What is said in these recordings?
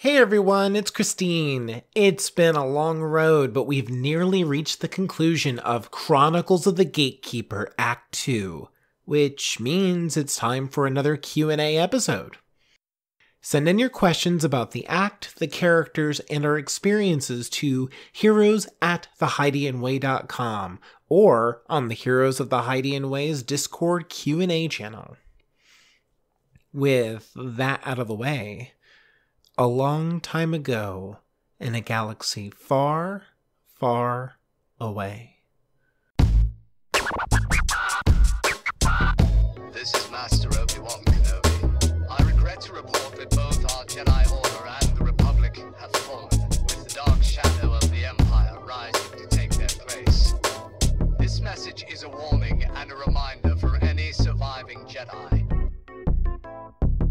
Hey everyone, it's Christine. It's been a long road, but we've nearly reached the conclusion of Chronicles of the Gatekeeper Act 2, which means it's time for another Q&A episode. Send in your questions about the act, the characters, and our experiences to heroes@theheidiandway.com or on the Heroes of the Heidi and Way's Discord Q&A channel. With that out of the way, a long time ago, in a galaxy far, far away. This is Master Obi-Wan Kenobi. I regret to report that both our Jedi Order and the Republic have fallen, with the dark shadow of the Empire rising to take their place. This message is a warning and a reminder for any surviving Jedi.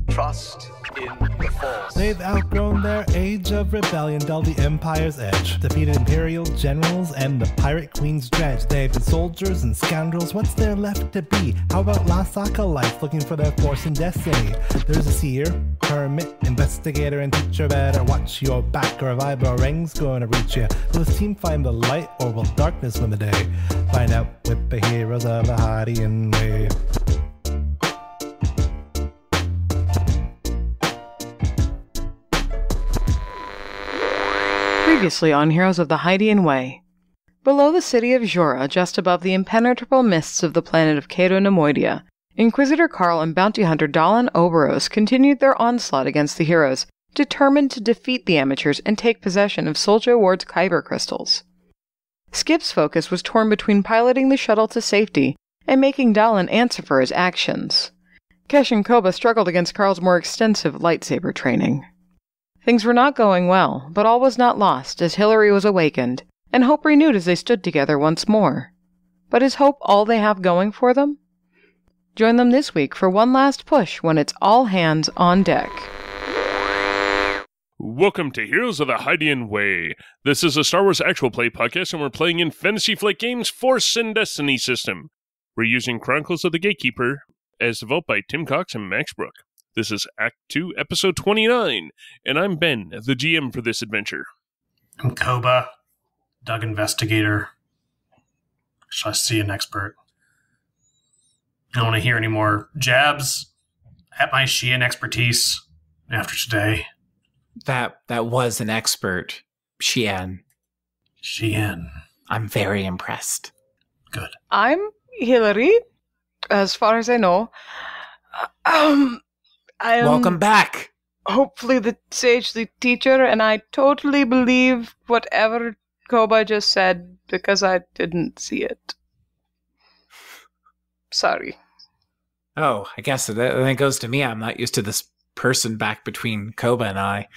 Trust in the Force. They've outgrown their age of rebellion, dulled the Empire's edge, defeated Imperial generals and the Pirate Queen's dredge. They've been soldiers and scoundrels, what's there left to be? How about lost acolytes looking for their force and destiny? There's a seer, hermit, investigator, and teacher. Better watch your back or a vibro ring's gonna reach you. Will this team find the light or will darkness win the day? Find out with the heroes of the Heidi and Way. Previously on Heroes of the Heidi and Way. Below the city of Jora, just above the impenetrable mists of the planet of Cato Nemoidia, Inquisitor Carl and bounty hunter Dalan Oberos continued their onslaught against the heroes, determined to defeat the amateurs and take possession of Soldier Ward's Kyber crystals. Skip's focus was torn between piloting the shuttle to safety and making Dalan answer for his actions. Kesh and Koba struggled against Carl's more extensive lightsaber training. Things were not going well, but all was not lost as Hillary was awakened, and hope renewed as they stood together once more. But is hope all they have going for them? Join them this week for one last push when it's all hands on deck. Welcome to Heroes of the Heidi and Way. This is a Star Wars actual play podcast, and we're playing in Fantasy Flight Games' Force and Destiny system. We're using Chronicles of the Gatekeeper as developed by Tim Cox and Max Brook. This is Act 2, Episode 29, and I'm Ben, the GM for this adventure. I'm Koba, Doug Investigator. Shall I see an expert? I don't want to hear any more jabs at my Sheehan expertise after today. That was an expert, Sheehan. Sheehan. I'm very impressed. Good. I'm Hillary, as far as I know. I am Welcome back. hopefully the sagely teacher, and I totally believe whatever Koba just said because I didn't see it. Sorry. Oh, I guess that goes to me. I'm not used to this person back between Koba and I.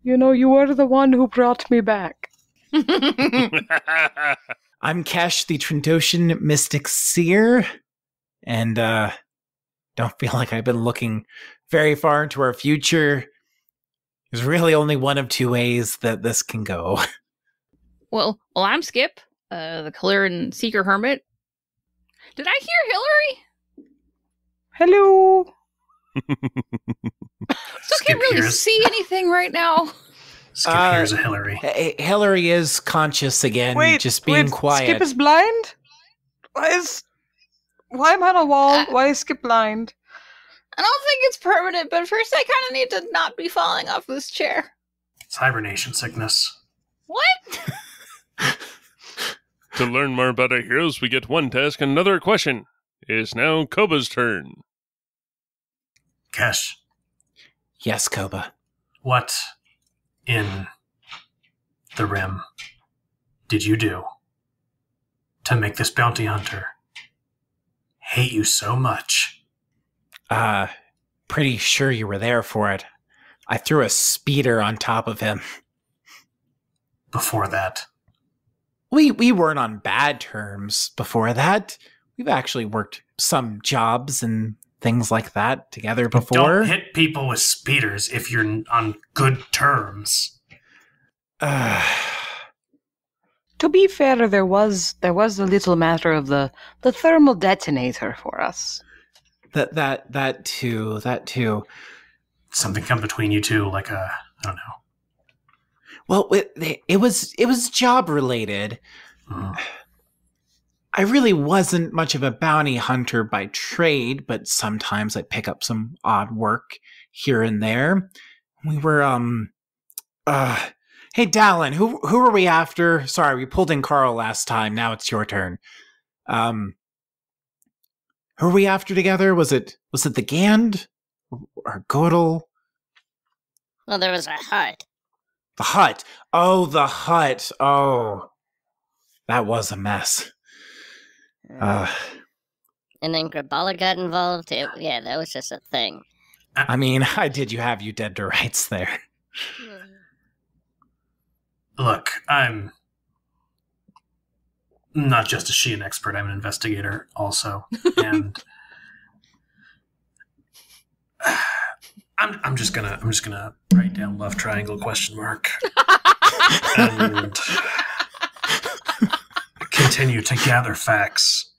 You know, you were the one who brought me back. I'm Kesh, the Trandoshan Mystic Seer, and don't feel like I've been looking very far into our future. There's really only one of two ways that this can go. Well, I'm Skip, the Kaliran Seeker Hermit. Did I hear Hillary? Hello. Still can't really see anything right now. Skip here's a Hillary. Hillary is conscious again, just being quiet. Skip is blind? Why am I on a wall? Why is Skip blind? I don't think it's permanent, but first I kind of need to not be falling off this chair. It's hibernation sickness. What? To learn more about our heroes, we get one task and another question. It is now Koba's turn. Kesh, Yes, Koba. what in the Rim did you do to make this bounty hunter hate you so much? Pretty sure you were there for it. I threw a speeder on top of him. Before that, We weren't on bad terms before that. We've actually worked some jobs and things like that together before. don't hit people with speeders if you're on good terms. To be fair, there was the little matter of the thermal detonator for us. That too. something come between you two, like I don't know. Well, it was job related. I really wasn't much of a bounty hunter by trade, but sometimes I'd pick up some odd work here and there. We were, hey, Dallin, who were we after? Sorry, we pulled in Carl last time. Now it's your turn. Who were we after together? Was it the Gand? Or Godel? Well, there was a hut. The hut. Oh, the hut. Oh, that was a mess. And then Grabala got involved. Yeah, that was just a thing. I mean, I did have you dead to rights there. Look, I'm not just a Sheehan expert. I'm an investigator also, and I'm just gonna write down love triangle ? And continue to gather facts.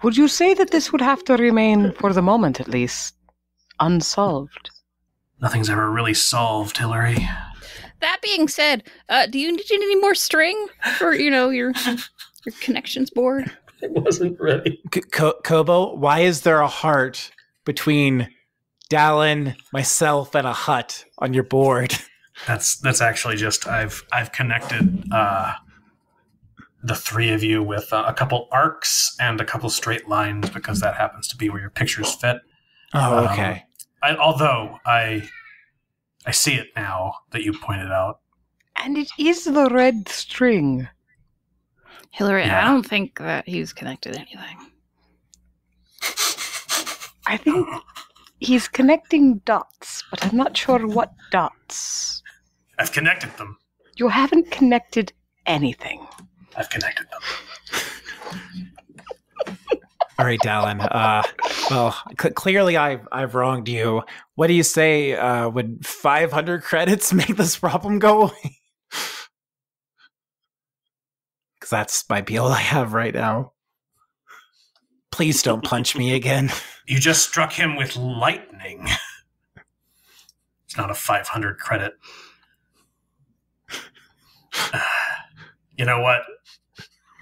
Would you say that this would have to remain, for the moment at least, unsolved? Nothing's ever really solved, Hillary. That being said, do you need any more string for, your connections board? I wasn't ready. Kobo, why is there a heart between Dallin, myself, and a hut on your board? That's actually just I've connected the three of you with a couple arcs and a couple straight lines because that happens to be where your pictures fit. Oh, okay. Although I see it now that you pointed out. And it is the red string. Hillary, Yeah. I don't think that he's connected to anything. I think he's connecting dots, but I'm not sure what dots. I've connected them. You haven't connected anything. I've connected them. All right, Dallin. Well, clearly I've wronged you. What do you say? Would 500 credits make this problem go away? Because that's my deal I have right now. Please don't punch me again. You just struck him with lightning. It's not a 500 credit. You know what?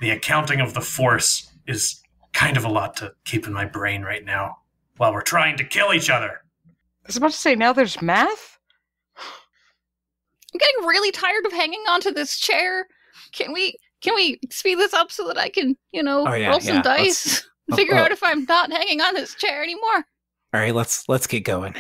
The accounting of the Force is kind of a lot to keep in my brain right now while we're trying to kill each other. I was about to say, now there's math? I'm getting really tired of hanging onto this chair. Can we speed this up so that I can, roll some dice? Figure out if I'm not hanging on this chair anymore. All right, let's get going.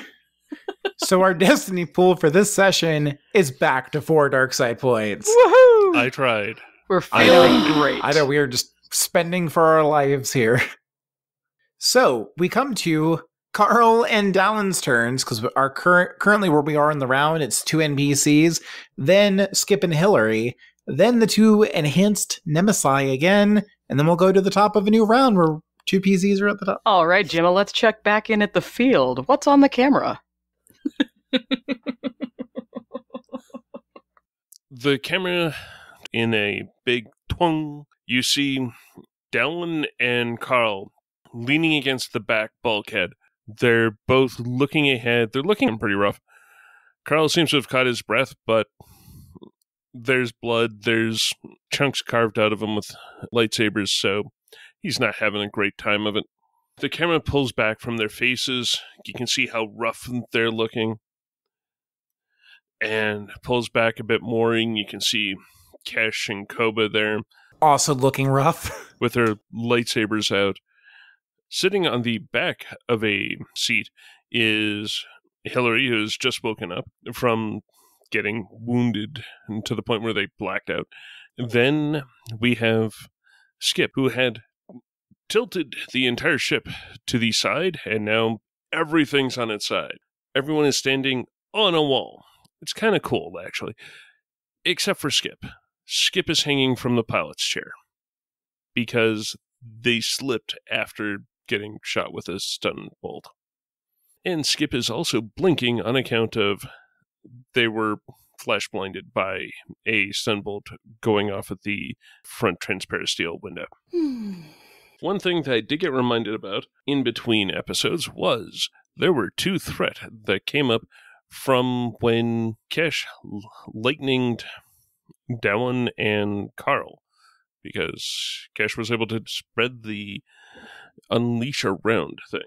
So our destiny pool for this session is back to 4 dark side points. Woohoo! I tried. We're feeling great. I know we are just spending for our lives here. So we come to Carl and Dallin's turns because our currently where we are in the round, it's 2 NPCs, then Skip and Hillary, then the 2 enhanced Nemesi again, and then we'll go to the top of a new round where 2 PCs are at the top. All right, Jimma, let's check back in at the field. What's on the camera? The camera in a big twang, you see Dallin and Carl leaning against the back bulkhead. They're both looking ahead. They're looking pretty rough. Carl seems to have caught his breath, but there's blood. There's chunks carved out of him with lightsabers, so he's not having a great time of it. The camera pulls back from their faces. You can see how rough they're looking. And pulls back a bit more, and you can see Kesh and Koba there. Also looking rough. With their lightsabers out. Sitting on the back of a seat is Hillary, who's just woken up from getting wounded to the point where they blacked out. Then we have Skip, who had tilted the entire ship to the side, and now everything's on its side. Everyone is standing on a wall. It's kind of cool, actually. Except for Skip. Skip is hanging from the pilot's chair. Because they slipped after getting shot with a stun bolt. And Skip is also blinking on account of they were flash blinded by a stun bolt going off at the front transparent steel window. One thing that I did get reminded about in between episodes was there were two threats that came up from when Kesh lightninged Dallin and Carl, because Kesh was able to spread the unleash around thing.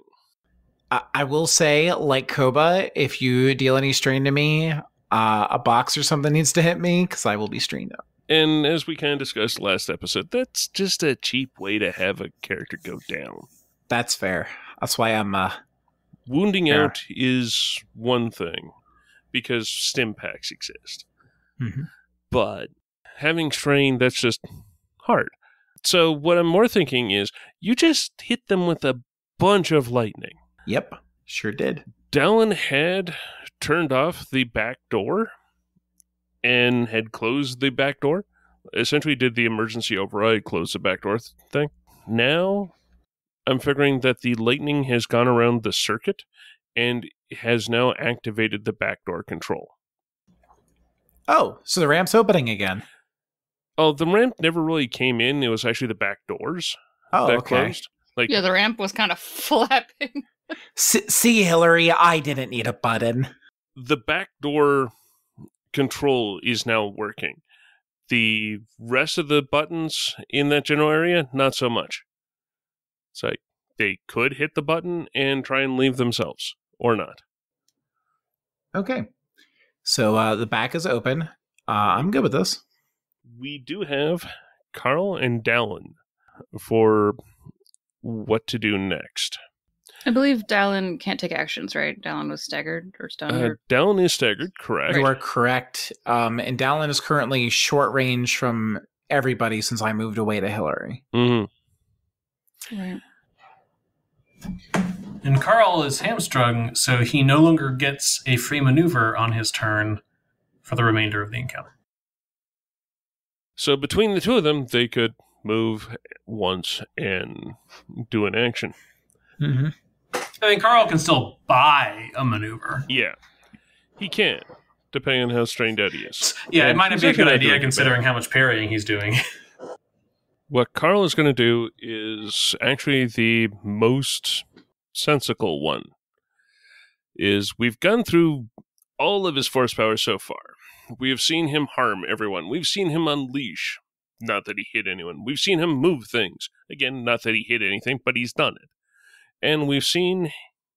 I will say, like Koba, if you deal any strain to me, a box or something needs to hit me, because I will be strained up. And as we kind of discussed last episode, that's just a cheap way to have a character go down. That's fair. That's why I'm... Wounding out is one thing, because stim packs exist. Mm-hmm. But having strain, that's just hard. So what I'm more thinking is, you just hit them with a bunch of lightning. Yep, sure did. Dallin had turned off the back door and had closed the back door. Essentially did the emergency override, close the back door thing. Now, I'm figuring that the lightning has gone around the circuit and has now activated the backdoor control. Oh, so the ramp's opening again. Oh, the ramp never really came in. It was actually the back doors that closed. Yeah, the ramp was kind of flapping. See, Hillary, I didn't need a button. The backdoor control is now working. The rest of the buttons in that general area, not so much. It's like they could hit the button and try and leave themselves, or not. Okay. So the back is open. I'm good with this. We do have Carl and Dallin for what to do next. I believe Dallin can't take actions, right? Dallin was staggered or stunned. Dallin is staggered, correct. You are correct. And Dallin is currently short range from everybody since I moved away to Hillary. Mm-hmm. Right. And Carl is hamstrung, so he no longer gets a free maneuver on his turn for the remainder of the encounter. So between the two of them, they could move once and do an action. Mm-hmm. I mean, Carl can still buy a maneuver. Yeah, he can, depending on how strained out he is. Yeah, And it might not he's be a good gonna idea do it considering how much parrying he's doing. What Carl is going to do is actually the most sensical one. Is we've gone through all of his force power so far. We have seen him harm everyone. We've seen him unleash. Not that he hit anyone. We've seen him move things. Again, not that he hit anything, but he's done it. And we've seen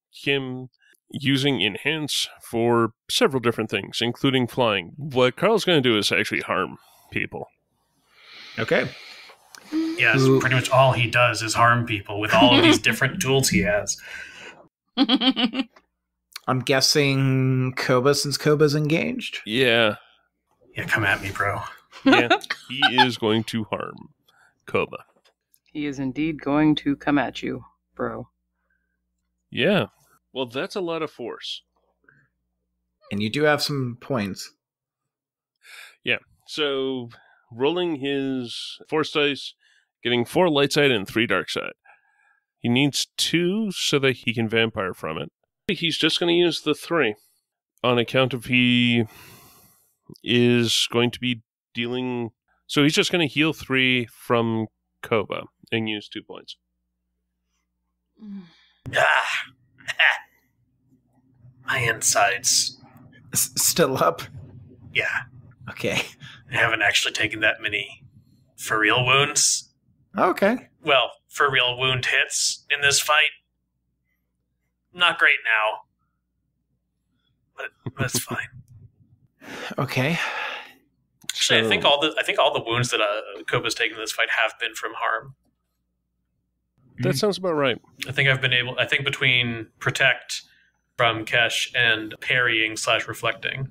him using Enhance for several different things, including flying. What Carl's going to do is actually harm people. Okay. Yeah, so pretty much all he does is harm people with all of these different tools he has. I'm guessing Koba, since Koba's engaged? Yeah. Yeah, come at me, bro. Yeah, he is going to harm Koba. He is indeed going to come at you, bro. Yeah. Well, that's a lot of force. And you do have some points. Yeah. So, rolling his force dice, getting 4 light side and 3 dark side. He needs 2 so that he can vampire from it. He's just going to use the 3 on account of he is going to be dealing... So he's just going to heal 3 from Koba and use 2 points. My insides. Still up? Yeah. Okay. I haven't actually taken that many for real wounds. Okay. Well, for real wound hits in this fight. Not great now. But that's fine. Okay. Actually, I think all the wounds that Koba's taken in this fight have been from harm. That sounds about right. I think between protect from Kesh and parrying / reflecting,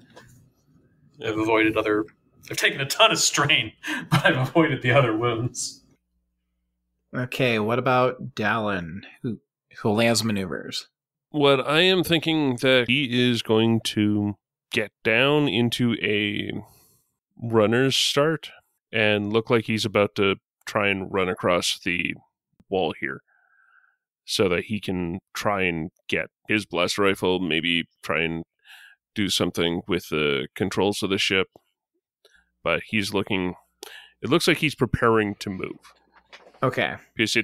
I've taken a ton of strain, but I've avoided the other wounds. Okay, what about Dallin, who only has maneuvers? What I am thinking that he is going to get down into a runner's start and look like he's about to try and run across the wall here so that he can try and get his blaster rifle, maybe try and do something with the controls of the ship. But it looks like he's preparing to move. Okay. Because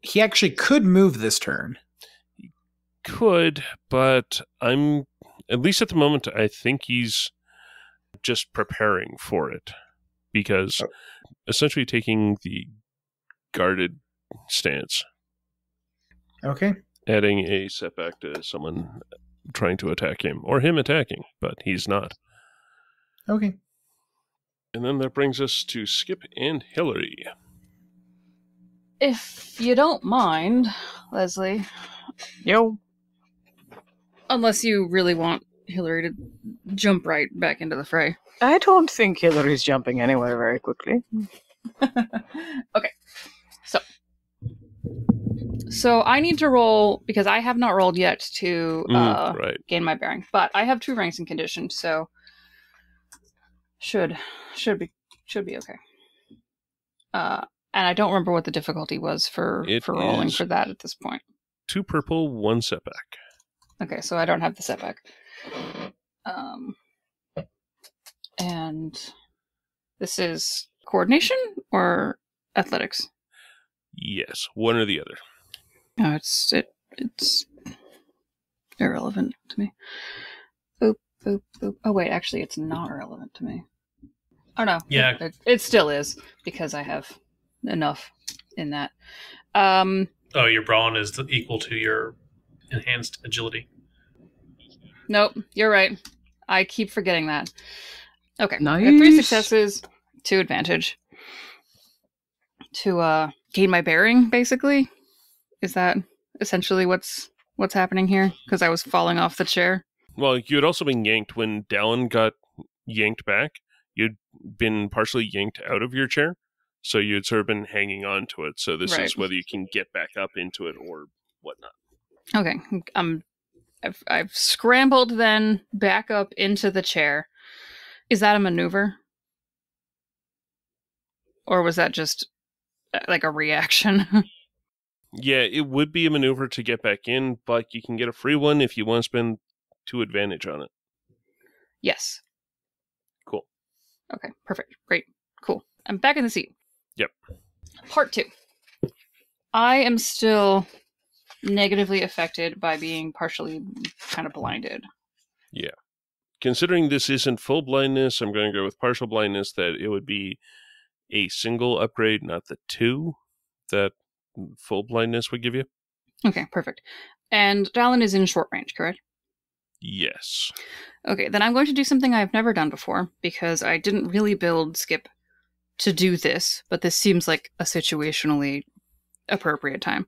he actually could move this turn. could, but I'm, at least at the moment, I think he's just preparing for it. Because essentially taking the guarded stance. Okay. Adding a setback to someone trying to attack him, or him attacking, but he's not. Okay. And then that brings us to Skip and Hillary. If you don't mind, Leslie. Yo. Unless you really want Hillary to jump right back into the fray. I don't think Hillary's jumping anywhere very quickly. Okay. So I need to roll, because I have not rolled yet to gain my bearing. But I have 2 ranks in condition, so should be okay. And I don't remember what the difficulty was for rolling for that at this point. 2 purple, 1 setback. Okay, so I don't have the setback. And this is coordination or athletics? Yes, one or the other. No, it's irrelevant to me. Boop, boop, boop. Oh wait, actually it's not relevant to me. Oh no. Yeah. It still is, because I have enough in that. Oh, your brawn is equal to your enhanced agility. Nope, you're right. I keep forgetting that. Okay. Nice. I have 3 successes, 2 advantage. To gain my bearing, basically. Is that essentially what's happening here? Because I was falling off the chair. Well, you had also been yanked when Dallin got yanked back. You'd been partially yanked out of your chair, so you had sort of been hanging on to it. So this is whether you can get back up into it or whatnot. Okay. I've scrambled then back up into the chair. Is that a maneuver? Or was that just like a reaction? Yeah, it would be a maneuver to get back in, but you can get a free one if you want to spend 2 advantage on it. Yes. Cool. Okay, perfect. Great. Cool. I'm back in the seat. Yep. Part 2. I am still negatively affected by being partially kind of blinded. Yeah. Considering this isn't full blindness, I'm going to go with partial blindness, that it would be a single upgrade, not the 2 that full blindness would give you. Okay, perfect. And Dallin is in short range, correct? Yes. Okay, then I'm going to do something I've never done before, because I didn't really build Skip to do this, but this seems like a situationally appropriate time.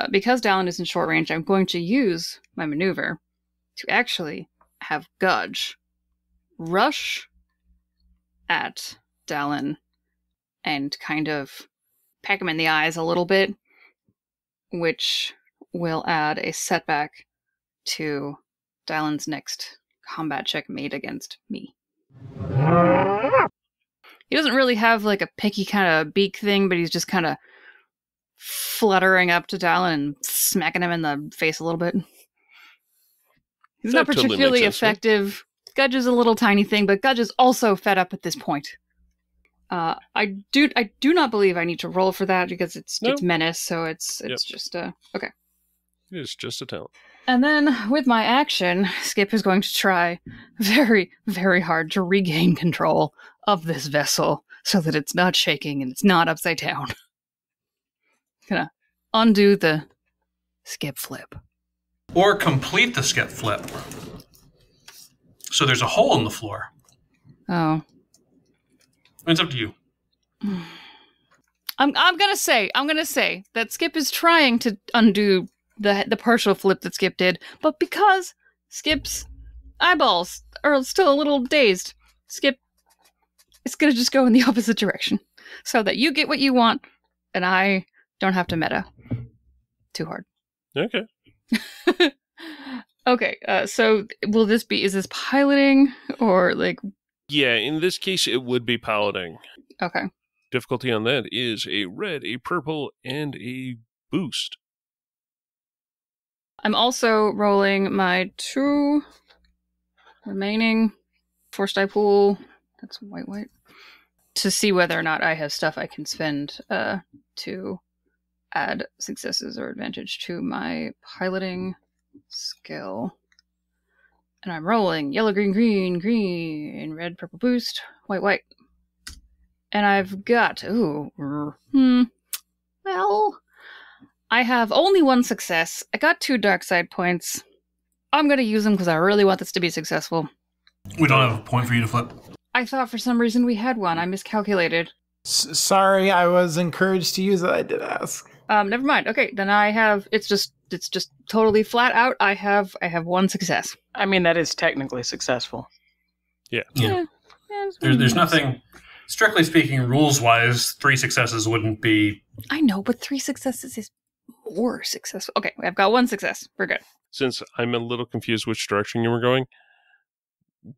Because Dallin is in short range, I'm going to use my maneuver to actually have Gudge rush at Dallin and kind of peck him in the eyes a little bit, which will add a setback to Dallin's next combat check made against me. He doesn't really have like a picky kind of beak thing, but he's just kind of fluttering up to Dallin and smacking him in the face a little bit. He's not particularly effective. Gudge is a little tiny thing, but Gudge is also fed up at this point. I do not believe I need to roll for that, because it's menace, so it's just okay. It is just a talent. And then with my action, Skip is going to try very, very hard to regain control of this vessel so that it's not shaking and it's not upside down. Gonna undo the Skip flip. Or complete the Skip flip. So there's a hole in the floor. Oh. It's up to you. I'm gonna say that Skip is trying to undo the partial flip that Skip did, but because Skip's eyeballs are still a little dazed, Skip is gonna just go in the opposite direction, so that you get what you want, and I don't have to meta too hard. Okay. Okay. So is this piloting or like? Yeah, in this case, it would be piloting. Okay. Difficulty on that is a red, a purple, and a boost. I'm also rolling my 2 remaining force die pool. That's white. To see whether or not I have stuff I can spend to add successes or advantage to my piloting skill. And I'm rolling yellow, green, green, green, red, purple boost, white, white. And I've got, well, I have only one success. I got 2 dark side points. I'm going to use them because I really want this to be successful. We don't have a point for you to flip. I thought for some reason we had one. I miscalculated. Sorry, I was encouraged to use it. I did ask. Never mind. Okay, then I have. It's just totally flat out. I have 1 success. I mean, that is technically successful. Yeah. There's nothing. Strictly speaking, rules-wise, 3 successes wouldn't be. I know, but 3 successes is more successful. Okay, I've got 1 success. We're good. Since I'm a little confused which direction you were going,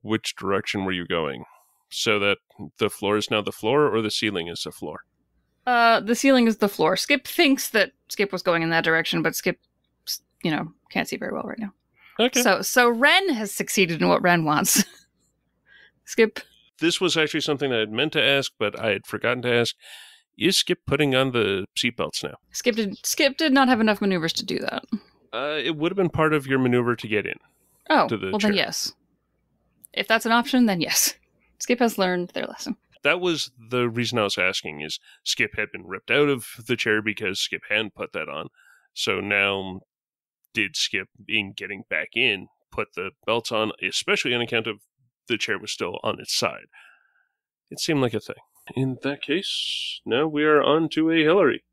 which direction were you going? So that the floor is now the floor, or the ceiling is the floor? The ceiling is the floor. Skip thinks that Skip was going in that direction, but Skip, can't see very well right now. Okay. So Ren has succeeded in what Ren wants. Skip. This was actually something that I had meant to ask, but I had forgotten to ask. Is Skip putting on the seatbelts now? Skip did not have enough maneuvers to do that. It would have been part of your maneuver to get in. Oh, to the well chair. then yes. If that's an option, then yes. Skip has learned their lesson. That was the reason I was asking, is Skip had been ripped out of the chair because Skip hadn't put that on. So now, did Skip, in getting back in, put the belts on, especially on account of the chair was still on its side? It seemed like a thing. In that case, now we are on to a Hillary.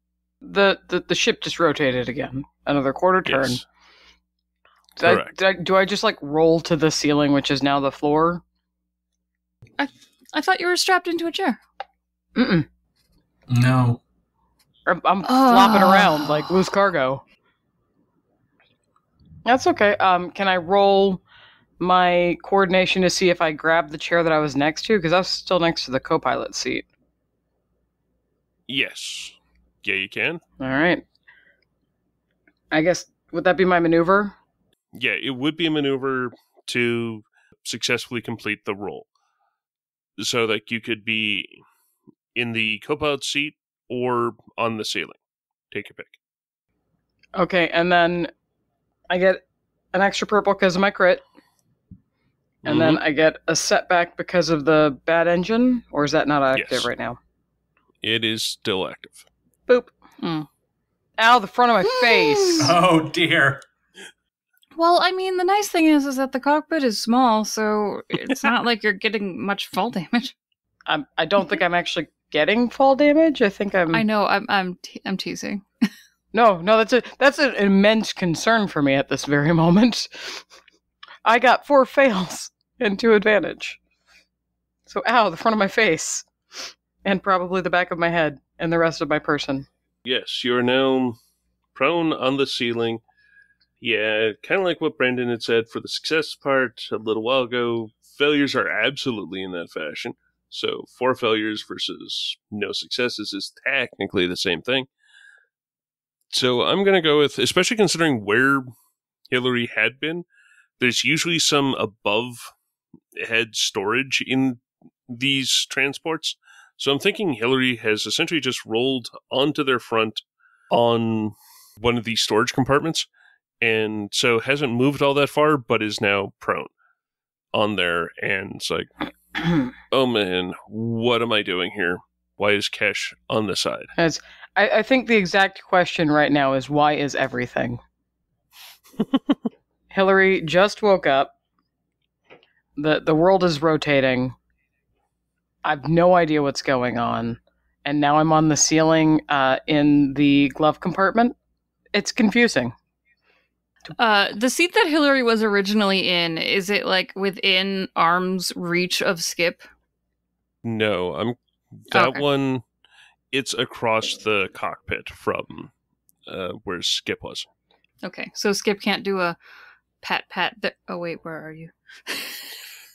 The ship just rotated again. Another quarter turn. Yes. Do I just roll to the ceiling, which is now the floor? I thought you were strapped into a chair. Mm-mm. No. I'm flopping around like loose cargo. That's okay. Can I roll my coordination to see if I grabbed the chair that I was next to? Because I was still next to the co-pilot seat. Yes. Yeah, you can. All right. I guess, would that be my maneuver? Yeah, it would be a maneuver to successfully complete the roll. So that you could be in the co-pilot seat or on the ceiling. Take your pick. Okay, and then I get an extra purple because of my crit. And then I get a setback because of the bad engine? Or is that not active right now? It is still active. Boop. Ow, the front of my face. Oh, dear. Well, I mean, the nice thing is that the cockpit is small, so it's not like you're getting much fall damage. I don't think I'm actually getting fall damage. I think I'm. I know. I'm teasing. No, that's an immense concern for me at this very moment. I got 4 fails and 2 advantage. So, ow, the front of my face, and probably the back of my head, and the rest of my person. Yes, you are now prone on the ceiling. Yeah, kind of like what Brandon had said for the success part a little while ago. Failures are absolutely in that fashion. So 4 failures versus no successes is technically the same thing. So I'm going to go with, especially considering where Hillary had been, there's usually some above head storage in these transports. So I'm thinking Hillary has essentially just rolled onto their front on one of these storage compartments. And so hasn't moved all that far, but is now prone on there. And it's like, oh man, what am I doing here? Why is Kesh on the side? I think the exact question right now is, why is everything? Hillary just woke up. The world is rotating. I've no idea what's going on. And now I'm on the ceiling in the glove compartment. It's confusing. The seat that Hillary was originally in, is it within arm's reach of Skip? No, one, it's across the cockpit from where Skip was. Okay, so Skip can't do a pat. Oh wait, where are you?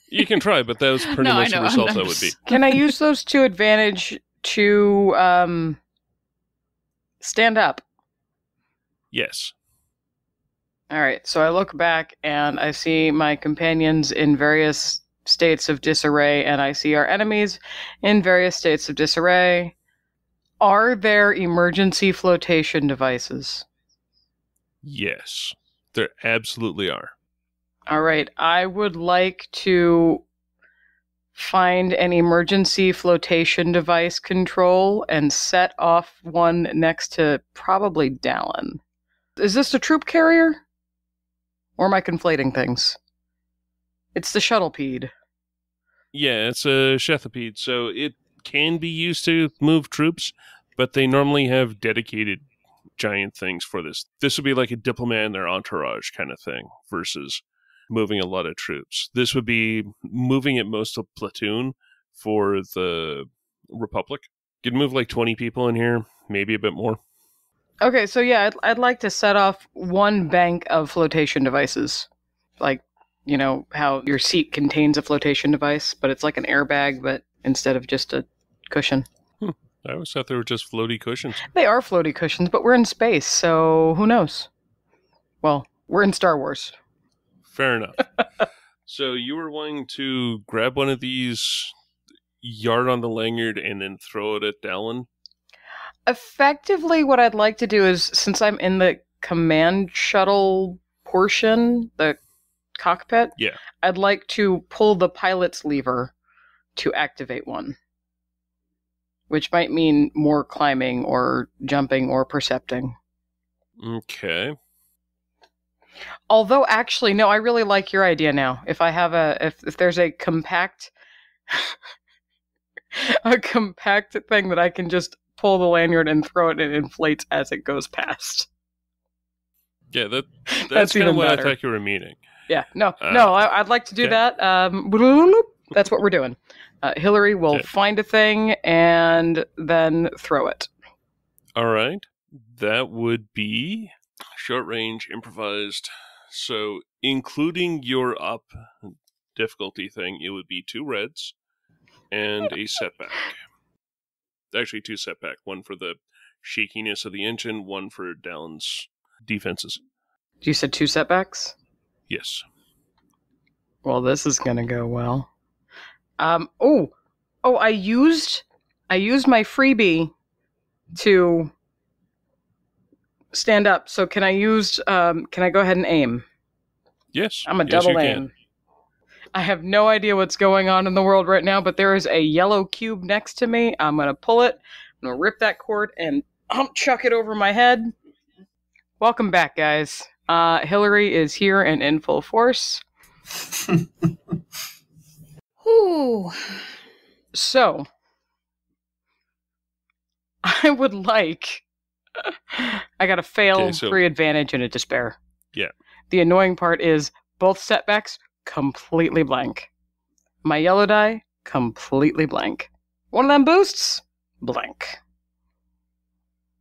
You can try, but that was pretty much the result that would be. Can I use those to advantage to stand up? Yes. All right, so I look back and I see my companions in various states of disarray, and I see our enemies in various states of disarray. Are there emergency flotation devices? Yes, there absolutely are. All right, I would like to find an emergency flotation device control and set off one next to probably Dallin. Is this a troop carrier? Or am I conflating things? It's the shuttlepede. Yeah, it's a Shethapede, so it can be used to move troops, but they normally have dedicated giant things for this. This would be like a diplomat and their entourage kind of thing versus moving a lot of troops. This would be moving at most a platoon for the Republic. You could move like 20 people in here, maybe a bit more. Okay, so yeah, I'd like to set off one bank of flotation devices. Like, you know, how your seat contains a flotation device, but it's like an airbag, but instead of just a cushion. I always thought they were just floaty cushions. They are floaty cushions, but we're in space, so who knows? Well, we're in Star Wars. Fair enough. So you were wanting to grab one of these, yard on the lanyard, and then throw it at Dallin? Effectively, what I'd like to do is, since I'm in the command shuttle portion, the cockpit, yeah, I'd like to pull the pilot's lever to activate one. Which might mean more climbing or jumping or percepting. Okay. Although, actually, no, I really like your idea now. If I have if there's a compact, a compact thing that I can just pull the lanyard and throw it and it inflates as it goes past. Yeah, that's kind of what I thought you were meaning. Yeah, no, I'd like to do that. That's what we're doing. Hillary will find a thing and then throw it. All right. That would be short range, improvised. So, including your up difficulty thing, it would be 2 reds and a setback. Actually, 2 setback. One for the shakiness of the engine, one for Dallin's defenses. You said 2 setbacks? Yes. Well, this is going to go well. I used my freebie to stand up. So can I go ahead and aim? Yes. I'm a double aim. I have no idea what's going on in the world right now, but there is a yellow cube next to me. I'm going to pull it. I'm going to rip that cord and chuck it over my head. Welcome back, guys. Hillary is here and in full force. Ooh. So, I would like... I got a fail, 3 advantage, and a despair. Yeah. The annoying part is both setbacks completely blank. My yellow die, completely blank. One of them boosts, blank.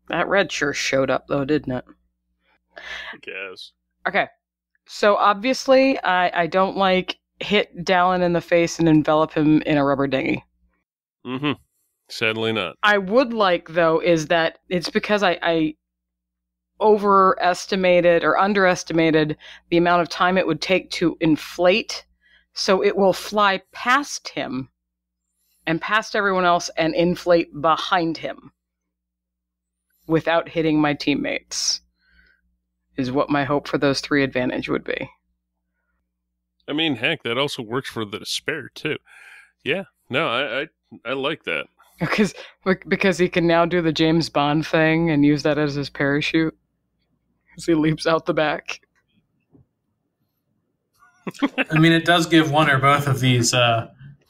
That red sure showed up, though, didn't it? I guess. Okay. So, obviously, I don't like hit Dallin in the face and envelop him in a rubber dinghy. Mm-hmm. Sadly not. I would like, though, is that it's because I overestimated or underestimated the amount of time it would take to inflate, so it will fly past him and past everyone else and inflate behind him without hitting my teammates, is what my hope for those 3 advantage would be. I mean, heck, that also works for the despair, too. Yeah, no, I like that. Because he can now do the James Bond thing and use that as his parachute. As he leaps out the back. I mean, it does give one or both of these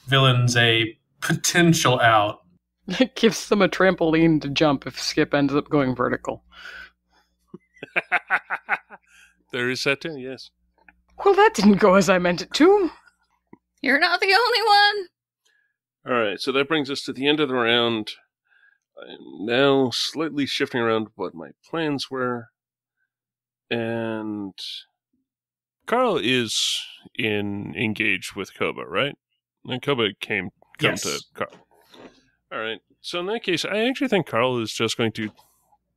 villains a potential out. It gives them a trampoline to jump if Skip ends up going vertical. There is that too, yes. Well, that didn't go as I meant it to. You're not the only one. Alright, so that brings us to the end of the round. I'm now slightly shifting around what my plans were. And Carl is engaged with Koba, right? And Koba come to Carl. Alright, so in that case, I actually think Carl is just going to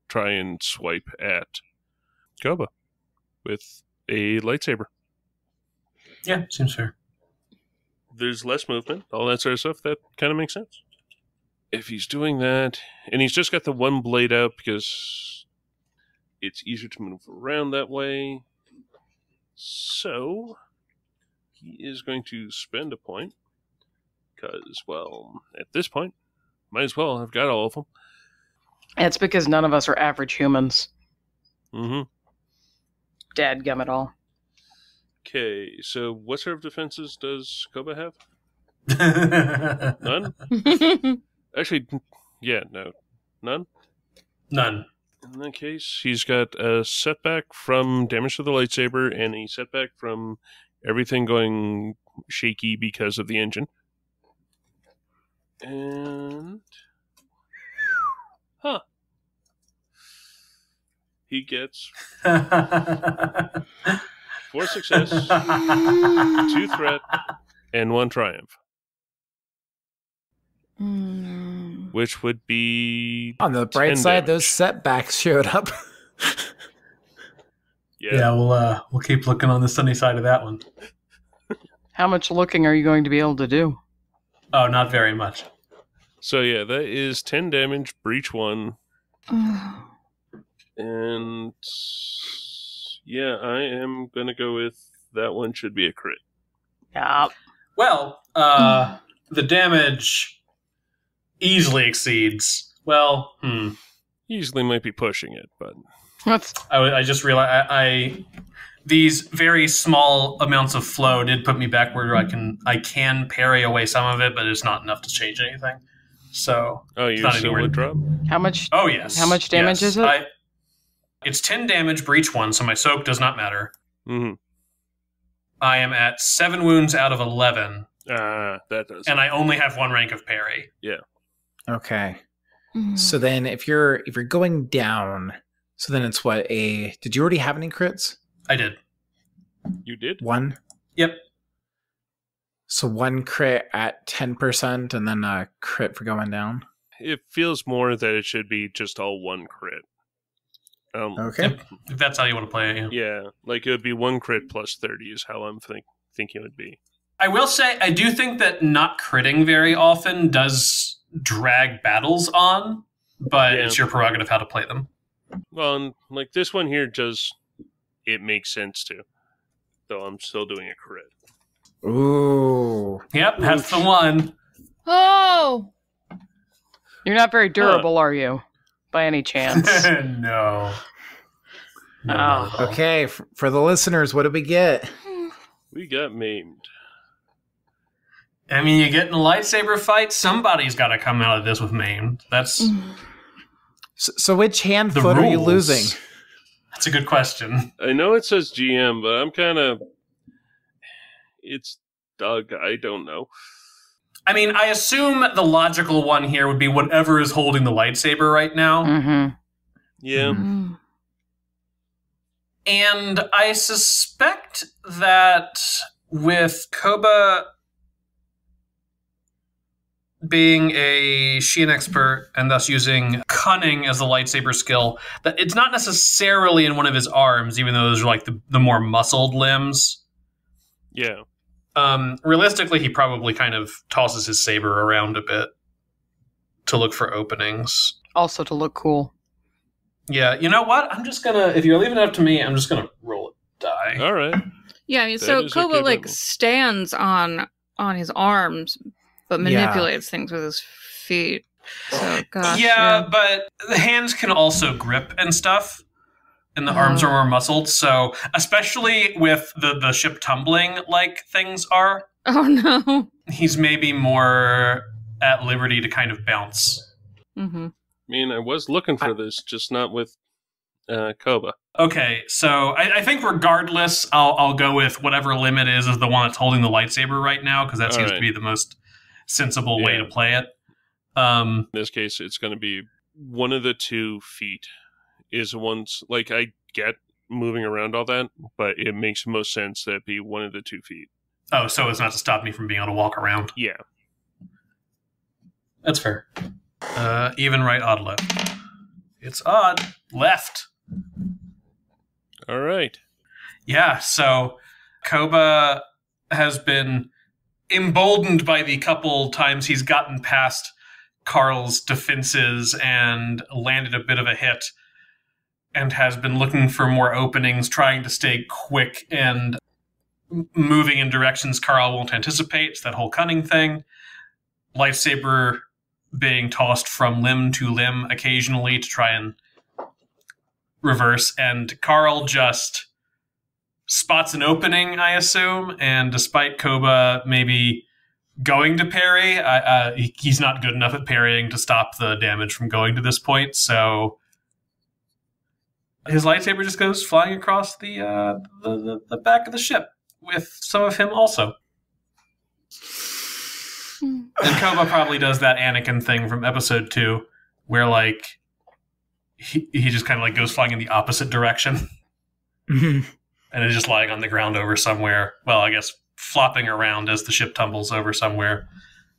try and swipe at Koba with a lightsaber. Yeah, seems fair. There's less movement, all that sort of stuff. That kind of makes sense. if he's doing that, and he's just got the one blade out because it's easier to move around that way. So he is going to spend a point because, well, at this point, might as well. I've got all of them. It's because none of us are average humans. Mm-hmm. Dadgummit all. Okay, so what sort of defenses does Koba have? None? Actually, yeah, no. None? None. In that case, he's got a setback from damage to the lightsaber and a setback from everything going shaky because of the engine. And... Huh. He gets 4 success, 2 threat, and 1 triumph. Which would be... On the bright side, those setbacks showed up. Yeah, we'll keep looking on the sunny side of that one. How much looking are you going to be able to do? Oh, not very much. So yeah, that is 10 damage, breach 1. And yeah, I am going to go with that one should be a crit. Yeah. Well, the damage easily exceeds. Well, Easily might be pushing it, but... I just realized these very small amounts of flow did put me back where I can parry away some of it, but it's not enough to change anything. So you still would drop? How much? Oh yes. How much damage is it? It's 10 damage breach 1, so my soak does not matter. Mm-hmm. I am at 7 wounds out of 11. That does. And I only have 1 rank of parry. Yeah. Okay. So then if you're going down, so then it's what, did you already have any crits? I did. You did? 1? Yep. So 1 crit at 10% and then a crit for going down? It feels more that it should be just all 1 crit. Okay. If that's how you want to play it, yeah. Like it would be 1 crit plus 30 is how I'm thinking it would be. I will say, I do think that not critting very often does drag battles on, but it's your prerogative how to play them. Well, and like this one here it makes sense to. Though I'm still doing a crit. Ooh. Yep, that's the one. Oh! You're not very durable, are you? By any chance? No. Okay, for the listeners, what did we get? We got maimed. I mean, you get in a lightsaber fight, somebody's got to come out of this with maimed. That's... So which hand foot are you losing? That's a good question. I know it says GM, but I'm kind of... It's Doug, I don't know. I mean, I assume the logical one here would be whatever is holding the lightsaber right now. Mm-hmm. Yeah. Mm-hmm. And I suspect that with Koba being a Shein expert and thus using cunning as the lightsaber skill, that it's not necessarily in one of his arms, even though those are like the more muscled limbs. Yeah. Realistically, he probably kind of tosses his saber around a bit to look for openings. Also to look cool. Yeah, you know what? I'm just gonna, if you're leaving it up to me, I'm just gonna roll a die. All right. Yeah, I mean, so Koba stands on his arms, but manipulates things with his feet. So, gosh. Yeah, but the hands can also grip and stuff. And the arms are more muscled, so especially with the ship tumbling like things are. Oh no. He's maybe more at liberty to kind of bounce. Mm-hmm. I mean, I was looking for this, just not with Koba. Okay, so I think regardless, I'll go with whatever limb it is the one that's holding the lightsaber right now, because that seems to be the most sensible way to play it. In this case, it's going to be one of the 2 feet. Is one's, like, I get moving around all that, but it makes most sense that it be one of the 2 feet. Oh, so it's not to stop me from being able to walk around? Yeah. That's fair. Even, right, odd, left. It's odd. Left. All right. Yeah, so Koba has been emboldened by the couple times he's gotten past Carl's defenses and landed a bit of a hit and has been looking for more openings, trying to stay quick and moving in directions Carl won't anticipate. It's that whole cunning thing. Lightsaber being tossed from limb to limb occasionally to try and reverse, and Carl just spots an opening, I assume, and despite Koba maybe going to parry, he's not good enough at parrying to stop the damage from going to this point, so his lightsaber just goes flying across the back of the ship with some of him also. And Koba probably does that Anakin thing from episode 2 where like he just kind of like goes flying in the opposite direction and is just lying on the ground over somewhere. Well, I guess flopping around as the ship tumbles over somewhere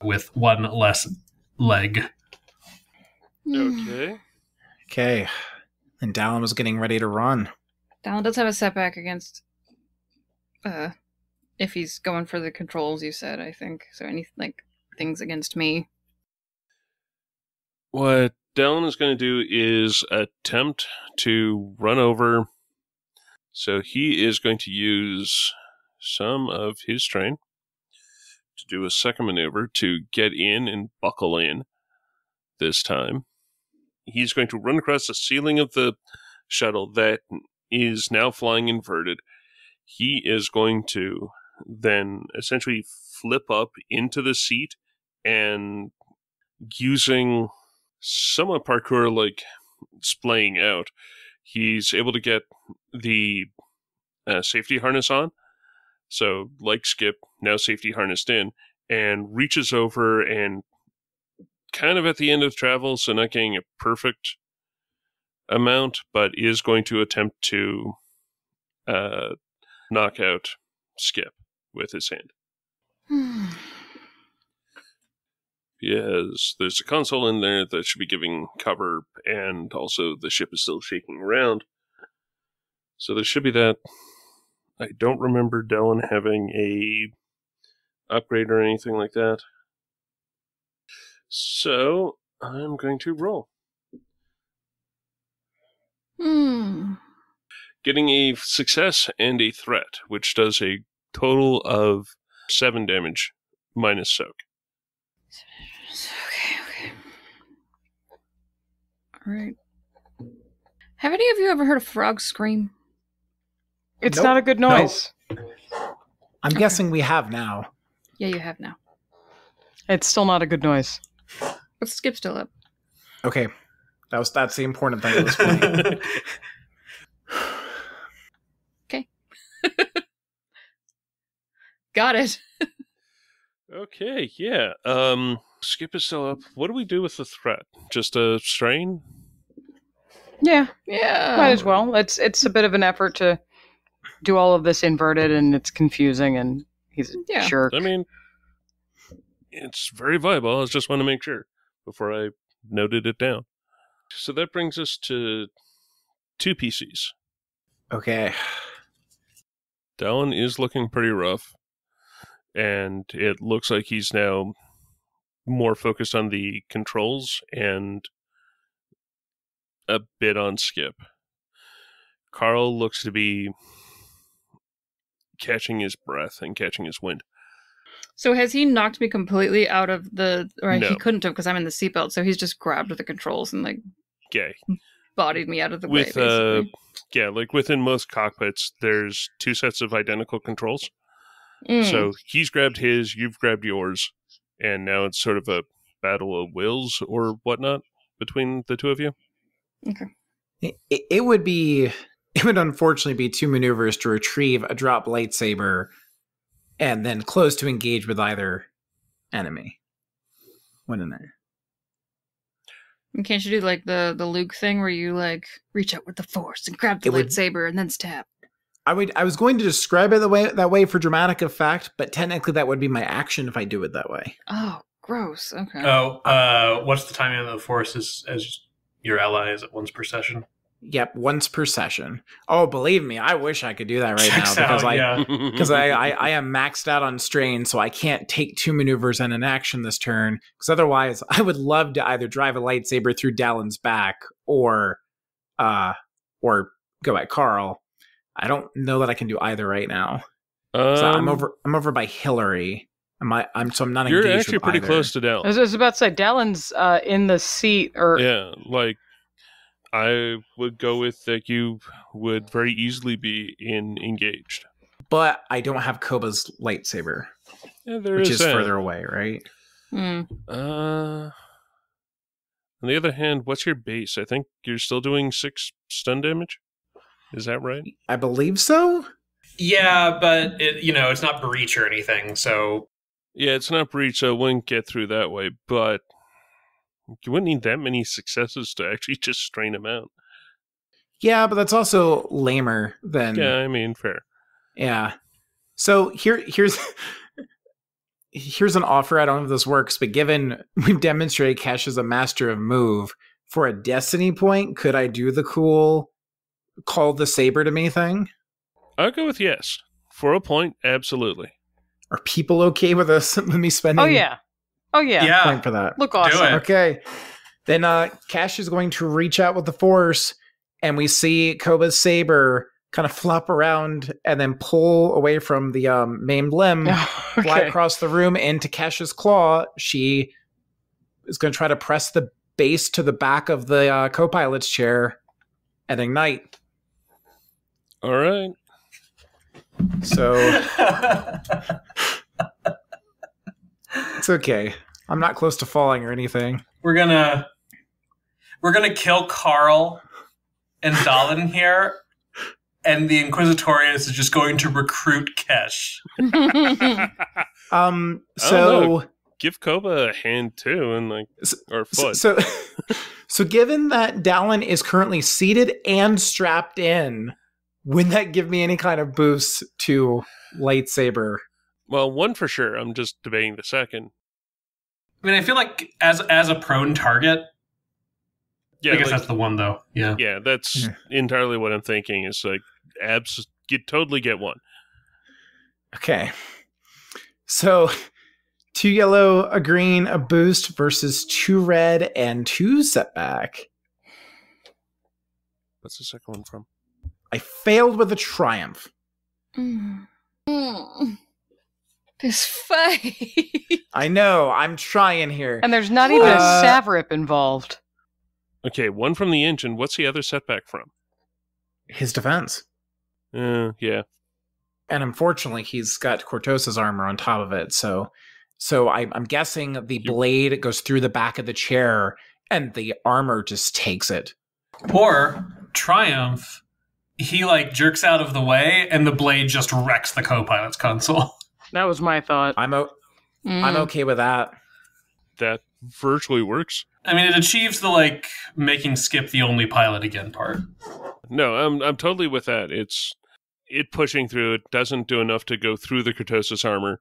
with one less leg. Okay. And Dallin was getting ready to run. Dallin does have a setback against if he's going for the controls, you said, I think. So any like things against me. What Dallin is going to do is attempt to run over. So he is going to use some of his strain to do a second maneuver to get in and buckle in this time. He's going to run across the ceiling of the shuttle that is now flying inverted. He is going to then essentially flip up into the seat and using somewhat parkour-like splaying out, he's able to get the safety harness on. So, like Skip, now safety harnessed in, and reaches over and kind of at the end of travel, so not getting a perfect amount, but is going to attempt to knock out Skip with his hand. Yes, there's a console in there that should be giving cover, and also the ship is still shaking around. So there should be that. I don't remember Dallin having a upgrade or anything like that. So I'm going to roll. Getting a success and a threat, which does a total of 7 damage minus soak. Okay. Alright. Have any of you ever heard a frog scream? It's not a good noise. No. I'm guessing we have now. Yeah, you have now. It's still not a good noise. But Skip's still up. Okay. That's the important thing at this point. Okay. Got it. Okay, yeah. Skip is still up. What do we do with the threat? Just a strain? Yeah. Yeah. Might as well. It's a bit of an effort to do all of this inverted, and it's confusing, and he's a jerk. I mean, it's very viable. I just want to make sure before I noted it down. So that brings us to 2 PCs. Okay. Dallin is looking pretty rough, and it looks like he's now more focused on the controls and a bit on Skip. Carl looks to be catching his breath and catching his wind. So has he knocked me completely out of the... Or No. he couldn't have because I'm in the seatbelt, so he's just grabbed the controls and like bodied me out of the way, basically. Like within most cockpits, there's 2 sets of identical controls. So he's grabbed his, you've grabbed yours, and now it's sort of a battle of wills or whatnot between the 2 of you. Okay. It would unfortunately be 2 maneuvers to retrieve a drop lightsaber and then close to engage with either enemy. Wouldn't it? And can't you do like the Luke thing where you like reach out with the Force and grab the lightsaber and then stab? I was going to describe it that way for dramatic effect, but technically that would be my action if I do it that way. Oh, gross. Okay. Oh, what's the timing of the Force as your ally? Is it once per session? Yep, once per session. Oh, believe me, I wish I could do that right Checks now out, because I am maxed out on strain, so I can't take 2 maneuvers and an action this turn. Because otherwise, I would love to either drive a lightsaber through Dallin's back or go at Carl. I don't know that I can do either right now. So I'm over by Hillary. I'm not engaged. You're actually with pretty either. close to Dallin. I was about to say, Dallin's in the seat, or Yeah, like I would go with that. You would very easily be engaged, But I don't have Koba's lightsaber, which is further away, right? Mm. On the other hand, what's your base? I think you're still doing 6 stun damage. Is that right? I believe so. Yeah, but it's not breach or anything, so Yeah, it's not breach, so it wouldn't get through that way, but you wouldn't need that many successes to actually just strain him out. Yeah, but that's also lamer than... Yeah, I mean, fair. Yeah. So here's an offer. I don't know if this works, but given we've demonstrated Cash is a master of move, for a destiny point, could I do the cool call the saber to me thing? I'll go with yes. For a point, absolutely. Are people okay with me spending? Oh yeah. Point for that. Look awesome. Do it. Okay. Then Cash is going to reach out with the Force, and we see Koba's saber kind of flop around and then pull away from the maimed limb, fly across the room into Cash's claw. She is going to try to press the base to the back of the co-pilot's chair and ignite. All right. So it's okay. I'm not close to falling or anything. we're gonna kill Carl and Dallin here, and the Inquisitorius is just going to recruit Kesh. So give Koba a hand too, and or a foot. So given that Dallin is currently seated and strapped in, wouldn't that give me any kind of boost to lightsaber? Well, one for sure. I'm just debating the second. I mean, I feel like as a prone target, Yeah, I guess that's the one though. Yeah. Yeah, that's entirely what I'm thinking. Is you totally get one. Okay. So 2 yellow, a green, a boost versus 2 red and 2 setback. What's the second one from? I failed with a triumph. This fight. I know, I'm trying here. And there's not even a Savrip involved. Okay, one from the engine. What's the other setback from? His defense. Yeah. And unfortunately, he's got Cortos's armor on top of it. So I'm guessing the blade goes through the back of the chair and the armor just takes it. Or triumph, he jerks out of the way and the blade just wrecks the co-pilot's console. That was my thought. I'm okay with that. That virtually works. I mean, it achieves the making Skip the only pilot again part. No, I'm totally with that. It pushing through. It doesn't do enough to go through the Cortosis armor.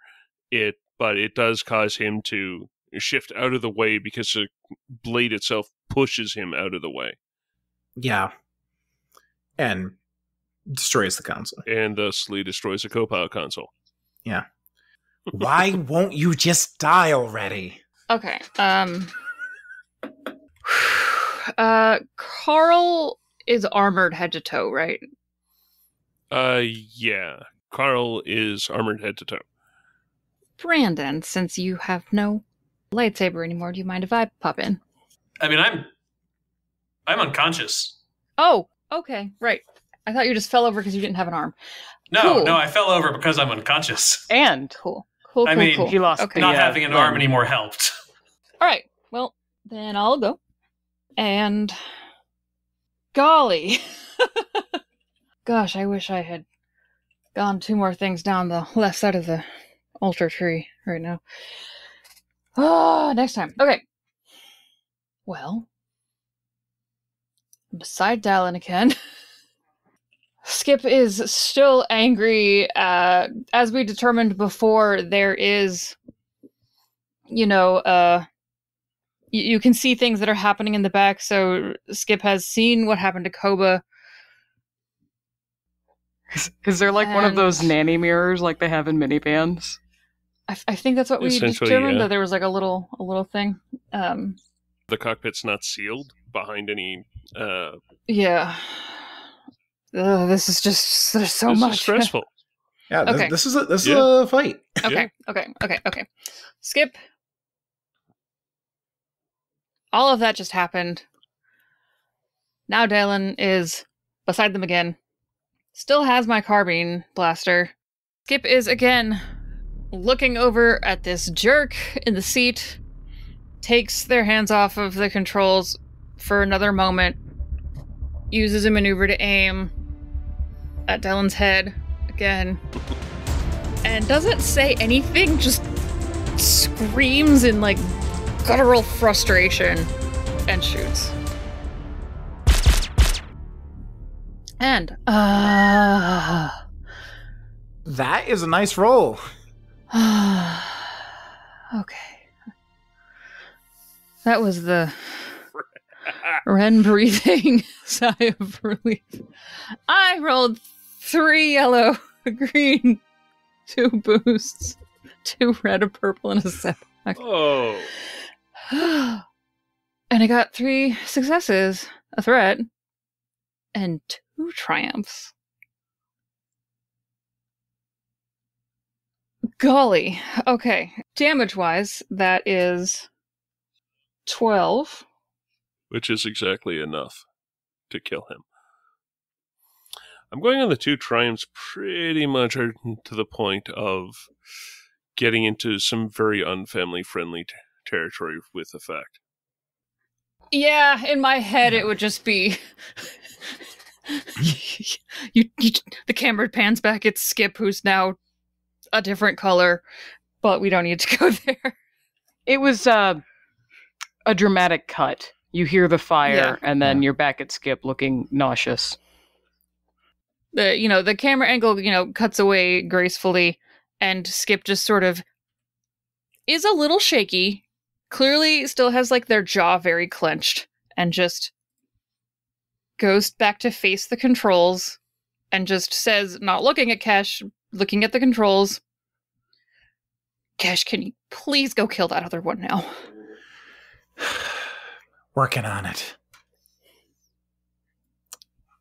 But it does cause him to shift out of the way because the blade itself pushes him out of the way. Yeah. And destroys the console. And thusly destroys the co-pilot console. Yeah. Why won't you just die already? Okay. Carl is armored head to toe, right? Yeah. Carl is armored head to toe. Brandon, since you have no lightsaber anymore, do you mind if I pop in? I mean, I'm unconscious. Oh, okay, right. I thought you just fell over because you didn't have an arm. No, I fell over because I'm unconscious. And Cool. I mean, he lost. Okay. Not having an arm anymore helped. All right. Well, then I'll go. And golly, gosh, I wish I had gone 2 more things down the left side of the altar tree right now. Next time. Okay. Well, beside Dallin again, Skip is still angry. As we determined before, there is, you can see things that are happening in the back. So Skip has seen what happened to Koba. Is there like one of those nanny mirrors like they have in minivans? I think that's what we determined, that there was like a little thing. The cockpit's not sealed behind any... Yeah. This is just, there's so this much. Is stressful. Yeah, this is a fight. Okay, okay. Skip. All of that just happened. Now Dalen is beside them again. Still has my carbine blaster. Skip is again looking over at this jerk in the seat, takes their hands off of the controls for another moment, uses a maneuver to aim at Dalen's head again, and doesn't say anything, just screams in like guttural frustration and shoots. And that is a nice roll. Okay. That was the Ren breathing sigh of relief. I rolled 3 yellow, a green, 2 boosts, 2 red, a purple, and a setback. Oh. And I got 3 successes, a threat, and 2 triumphs. Golly. Okay. Damage-wise, that is 12. Which is exactly enough to kill him. I'm going on the 2 triumphs pretty much to the point of getting into some very unfamily-friendly territory with effect. Yeah, in my head it would just be... the camera pans back at Skip, who's now a different color, but we don't need to go there. It was a dramatic cut. You hear the fire, and then you're back at Skip looking nauseous. The camera angle, cuts away gracefully, and Skip just sort of is a little shaky, clearly still has like their jaw very clenched, and just goes back to face the controls and just says, not looking at Kesh, looking at the controls, Kesh, can you please go kill that other one now? Working on it.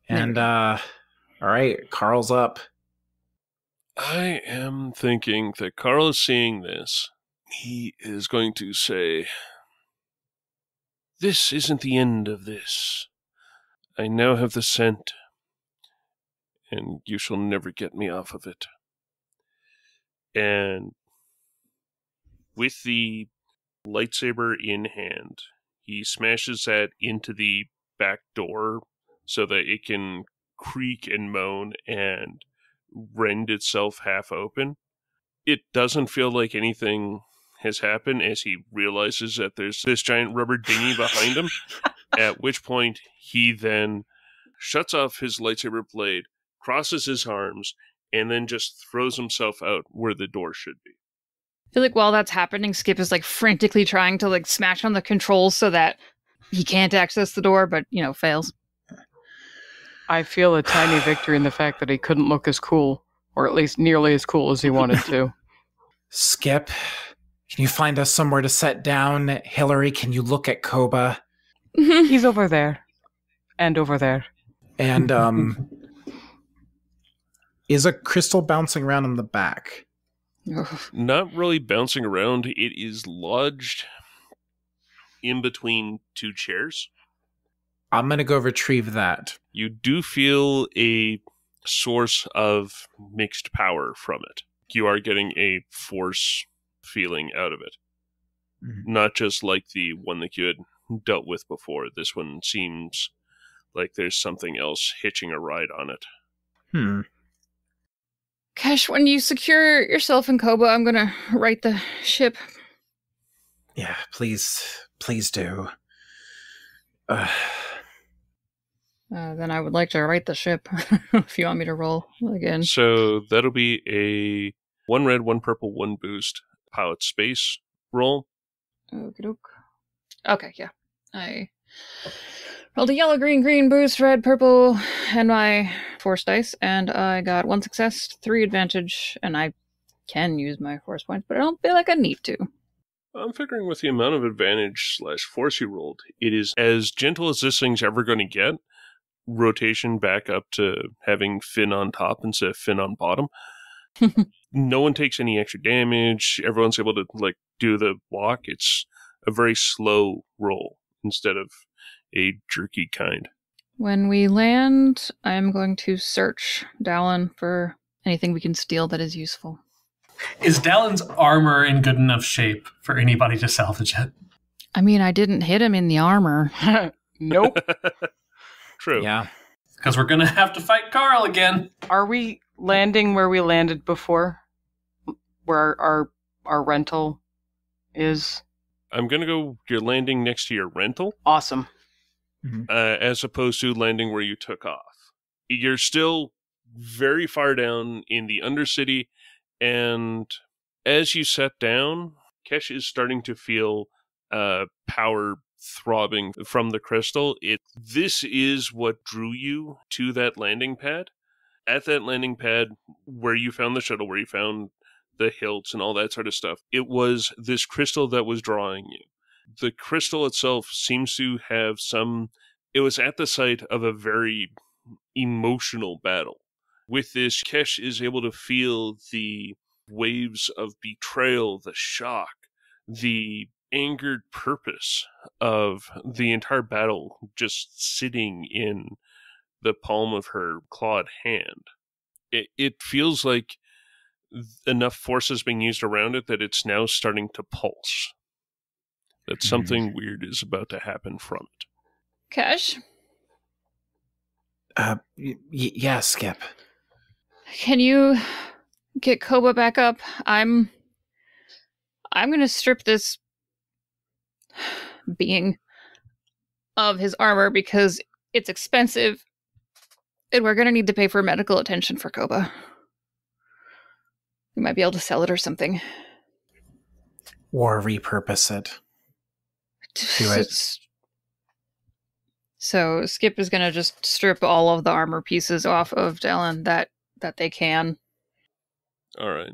And, all right, Carl's up. I am thinking that Carl is seeing this. He is going to say, "This isn't the end of this. I now have the scent, and you shall never get me off of it." And with the lightsaber in hand, he smashes that into the back door so that it can creak and moan and rend itself half open. It doesn't feel like anything has happened as he realizes that there's this giant rubber dinghy behind him, at which point he then shuts off his lightsaber blade, crosses his arms, and then just throws himself out where the door should be. I feel like while that's happening, Skip is like frantically trying to like smash on the controls so that he can't access the door, but fails. I feel a tiny victory in the fact that he couldn't look as cool, or at least nearly as cool as he wanted to. Skip, can you find us somewhere to set down? Hillary, can you look at Koba? He's over there. And over there. And, is a crystal bouncing around in the back? Not really bouncing around. It is lodged in between 2 chairs. I'm going to go retrieve that. You do feel a source of mixed power from it. You are getting a force feeling out of it. Mm-hmm. Not just like the one that you had dealt with before. This one seems like there's something else hitching a ride on it. Kesh, when you secure yourself in Koba, I'm gonna right the ship. Yeah, please do. Then I would like to right the ship, if you want me to roll again. So that'll be a 1 red, 1 purple, 1 boost pilot space roll. Okie doke. Okay, yeah. I rolled a yellow, green, green, boost, red, purple, and my force dice, and I got 1 success, 3 advantage, and I can use my force points, but I don't feel like I need to. I'm figuring with the amount of advantage / force you rolled, it is as gentle as this thing's ever going to get. Rotation back up to having fin on top instead of fin on bottom. No one takes any extra damage. Everyone's able to do the walk. It's a very slow roll instead of a jerky kind. When we land, I'm going to search Dallin for anything we can steal that is useful. Is Dallin's armor in good enough shape for anybody to salvage it? I mean, I didn't hit him in the armor. Nope. True. Yeah. Because we're going to have to fight Carl again. Are we landing where we landed before? Where our rental is? I'm going to go, you're landing next to your rental. Awesome. As opposed to landing where you took off. You're still very far down in the Undercity, and as you set down, Kesh is starting to feel power throbbing from the crystal. This is what drew you to that landing pad. At that landing pad, where you found the shuttle, where you found the hilts and all that sort of stuff, it was this crystal that was drawing you. The crystal itself seems to have it was at the site of a very emotional battle. With this, Kesh is able to feel the waves of betrayal, the shock, the angered purpose of the entire battle just sitting in the palm of her clawed hand. It feels like enough force is being used around it that it's now starting to pulse. That something weird is about to happen from it. Kesh? Yeah, Skip. Can you get Koba back up? I'm gonna strip this being of his armor because it's expensive, and we're gonna need to pay for medical attention for Koba. We might be able to sell it or something. Or repurpose it. Do it. So Skip is gonna just strip all of the armor pieces off of Dallin that they can. All right.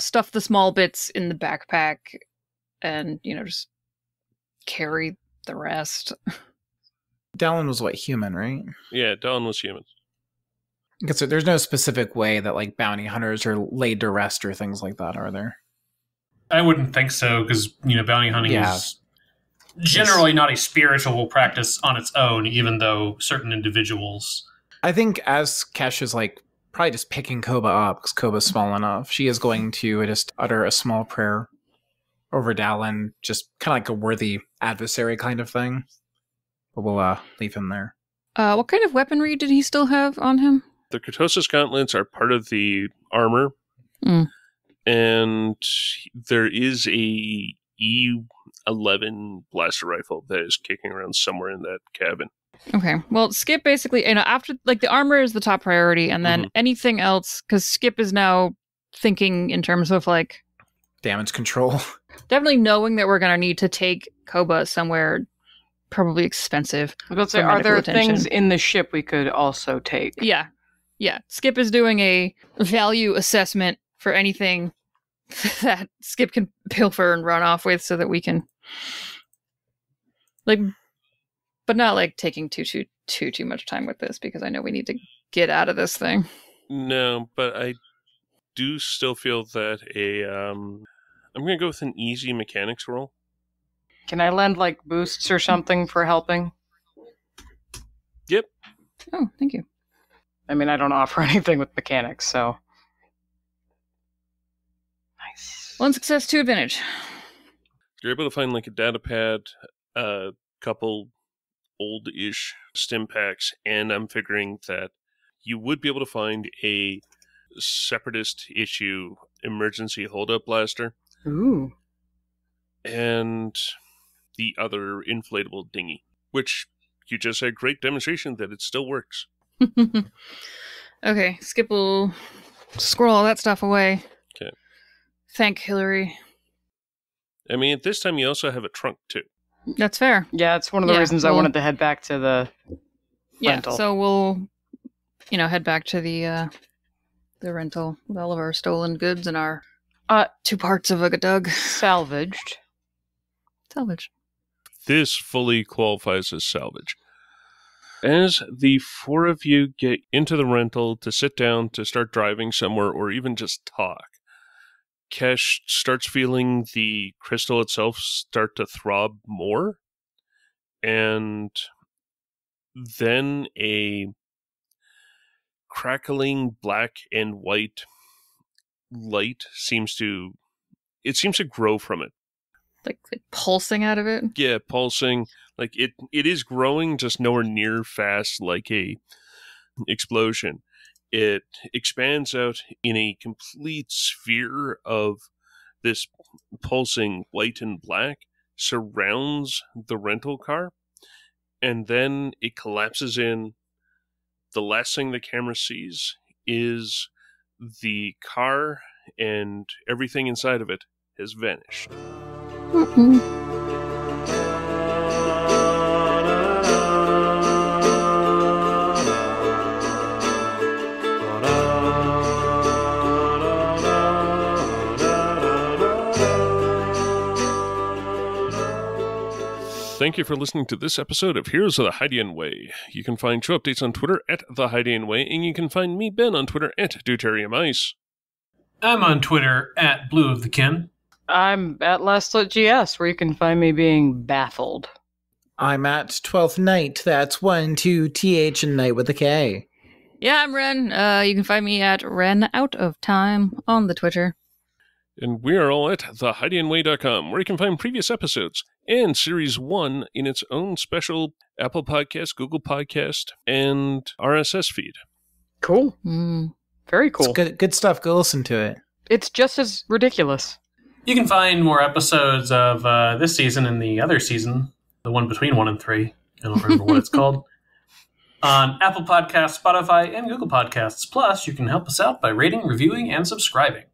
Stuff the small bits in the backpack and, just carry the rest. Dallin was human, right? Yeah, Dallin was human. So there's no specific way that bounty hunters are laid to rest or things like that, are there? I wouldn't think so, because, bounty hunting is generally not a spiritual practice on its own, even though certain individuals... I think as Kesh is probably just picking Koba up, because Koba's small enough, she is going to just utter a small prayer over Dallin, just kind of like a worthy adversary kind of thing. But we'll leave him there. What kind of weaponry did he still have on him? The Kurtosis gauntlets are part of the armor. And there is a E11 blaster rifle that is kicking around somewhere in that cabin. Okay. Well, Skip basically, after, the armor is the top priority, and then anything else, because Skip is now thinking in terms of, damage control. Definitely knowing that we're going to need to take Koba somewhere probably expensive. I was about to say, are there things in the ship we could also take? Yeah. Yeah. Skip is doing a value assessment for anything that Skip can pilfer and run off with so that we can, but not taking too much time with this, because I know we need to get out of this thing. No, but I do still feel that I'm going to go with an easy mechanics roll. Can I lend boosts or something for helping? Yep. Oh, thank you. I mean, I don't offer anything with mechanics, so. Nice. 1 success, 2 advantage. You're able to find a data pad, a couple old-ish stim packs, and I'm figuring that you would be able to find a Separatist issue emergency holdup blaster. Ooh. And the other inflatable dinghy, which you just had great demonstration that it still works. Okay, Skip will squirrel all that stuff away. Okay. Thank Hillary. I mean, at this time you also have a trunk, too. That's fair. Yeah, it's one of the reasons I wanted to head back to the rental. So we'll, head back to the rental with all of our stolen goods and our 2 parts of a dug. Salvaged. This fully qualifies as salvage. As the 4 of you get into the rental to sit down to start driving somewhere or even just talk, Kesh starts feeling the crystal itself start to throb more, and then a crackling black and white light seems to grow from it. Like pulsing out of it? Yeah, pulsing. Like it is growing, just nowhere near fast like a explosion. It expands out in a complete sphere of this pulsing white and black, surrounds the rental car, and then it collapses in. The last thing the camera sees is the car, and everything inside of it has vanished. Mm-mm. Thank you for listening to this episode of Heroes of the Hydian Way. You can find show updates on Twitter at The Hydian Way, and you can find me, Ben, on Twitter at Deuteriumice. I'm on Twitter at Blue of the Kin. I'm at LastLitGS, where you can find me being baffled. I'm at 12th Night. That's 1-2-TH and Night with a K. Yeah, I'm Ren. You can find me at Ren Out of Time on the Twitter. And we are all at thehydianway.com, where you can find previous episodes and Series 1 in its own special Apple Podcast, Google Podcast, and RSS feed. Cool. Very cool. It's good stuff. Go listen to it. It's just as ridiculous. You can find more episodes of this season and the other season, the one between 1 and 3. I don't remember what it's called. On Apple Podcasts, Spotify, and Google Podcasts. Plus, you can help us out by rating, reviewing, and subscribing.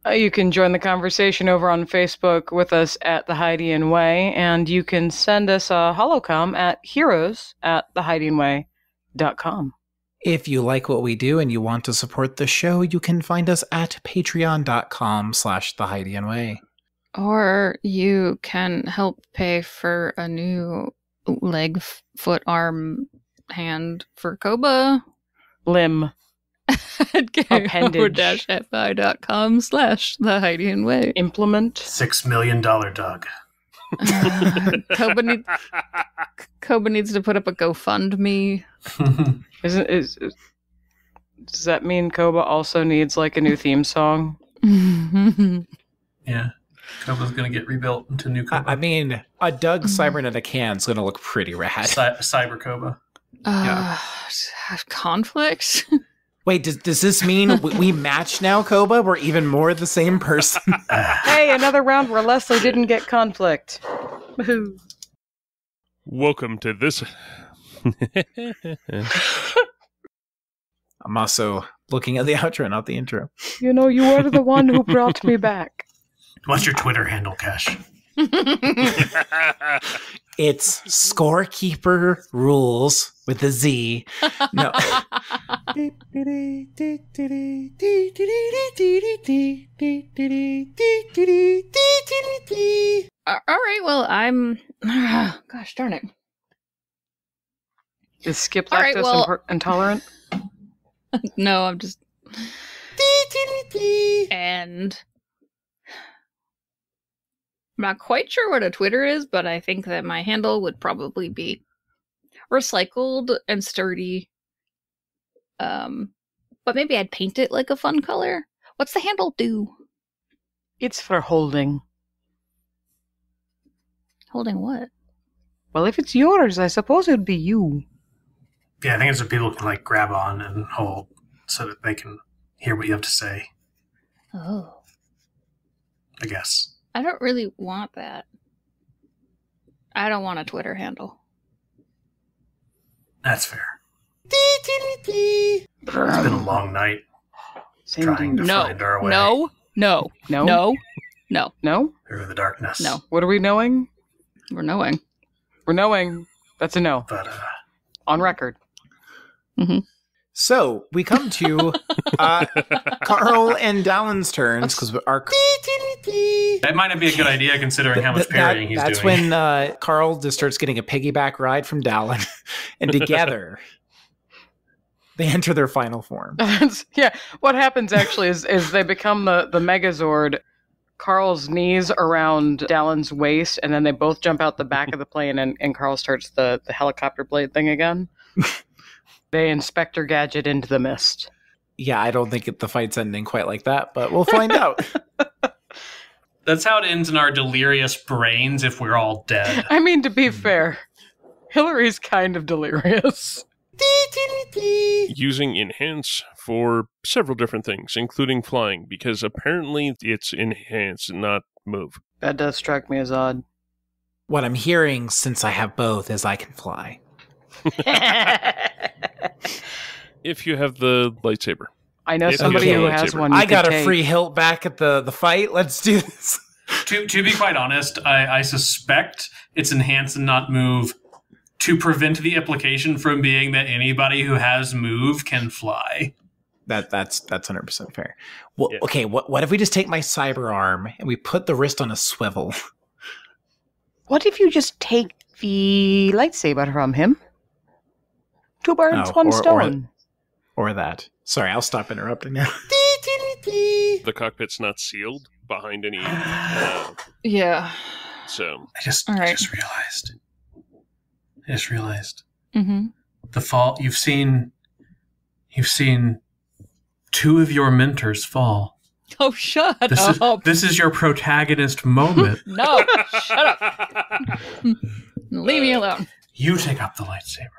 You can join the conversation over on Facebook with us at The Hydian Way, and you can send us a holocom at heroes@thehydianway.com. If you like what we do and you want to support the show, you can find us at patreon.com/thehydianway. Or you can help pay for a new leg, foot, arm, hand for Koba. Limb. At ko-fi.com/thehydianway. Implement. $6 Million Doug. Koba needs to put up a GoFundMe. Does that mean Koba also needs like a new theme song? Yeah. Koba's going to get rebuilt into new Koba. I mean, a Doug cybernetic hand's going to look pretty rad. Cyber Koba. Have conflicts? Wait, does this mean we match now, Koba? We're even more the same person? Hey, another round where Leslie didn't get conflict. Welcome to this. I'm also looking at the outro, not the intro. You know, you are the one who brought me back. What's your Twitter handle, Cash? It's Scorekeeper Rules with a Z. No. All right, well, I'm... gosh darn it. Is Skip lactose intolerant? No, I'm just... And... I'm not quite sure what a Twitter is, but I think that my handle would probably be recycled and sturdy. But maybe I'd paint it like a fun color. What's the handle do? It's for holding. Holding what? Well, if it's yours, I suppose it'd be you. Yeah, I think it's what people can like grab on and hold so that they can hear what you have to say. Oh. I guess. I don't really want that. I don't want a Twitter handle. That's fair. It's been a long night trying to find our way. No. No? No. No? Through the darkness. No. What are we knowing? We're knowing. That's a no. But, on record. Mm-hmm. So we come to Carl and Dallin's turns because our that might not be a good idea considering how much parrying he's doing. That's when Carl just starts getting a piggyback ride from Dallin, and together they enter their final form. What happens actually is they become the Megazord. Carl's knees around Dallin's waist, and then they both jump out the back of the plane, and Carl starts the helicopter blade thing again. They Inspector Gadget into the mist. Yeah, I don't think the fight's ending quite like that, but we'll find out. That's how it ends in our delirious brains if we're all dead. I mean, to be fair, Hillary's kind of delirious. Using Enhance for several different things, including flying, because apparently it's Enhance, not Move. That does strike me as odd. What I'm hearing, since I have both, is I can fly. If you have the lightsaber. I know somebody who has one. I got a free hilt back at the fight. Let's do this. To be quite honest, I suspect it's Enhance and not Move to prevent the implication from being that anybody who has Move can fly. That's 100% fair. Well, yeah. Okay, what if we just take my cyber arm and we put the wrist on a swivel? What if you just take the lightsaber from him? Two birds, one stone. Or that. Sorry, I'll stop interrupting now. The cockpit's not sealed behind any... yeah. So... I just realized. Mm-hmm. The fall... You've seen two of your mentors fall. Oh, shut up. This is your protagonist moment. No, shut up. Leave me alone. You take up the lightsaber.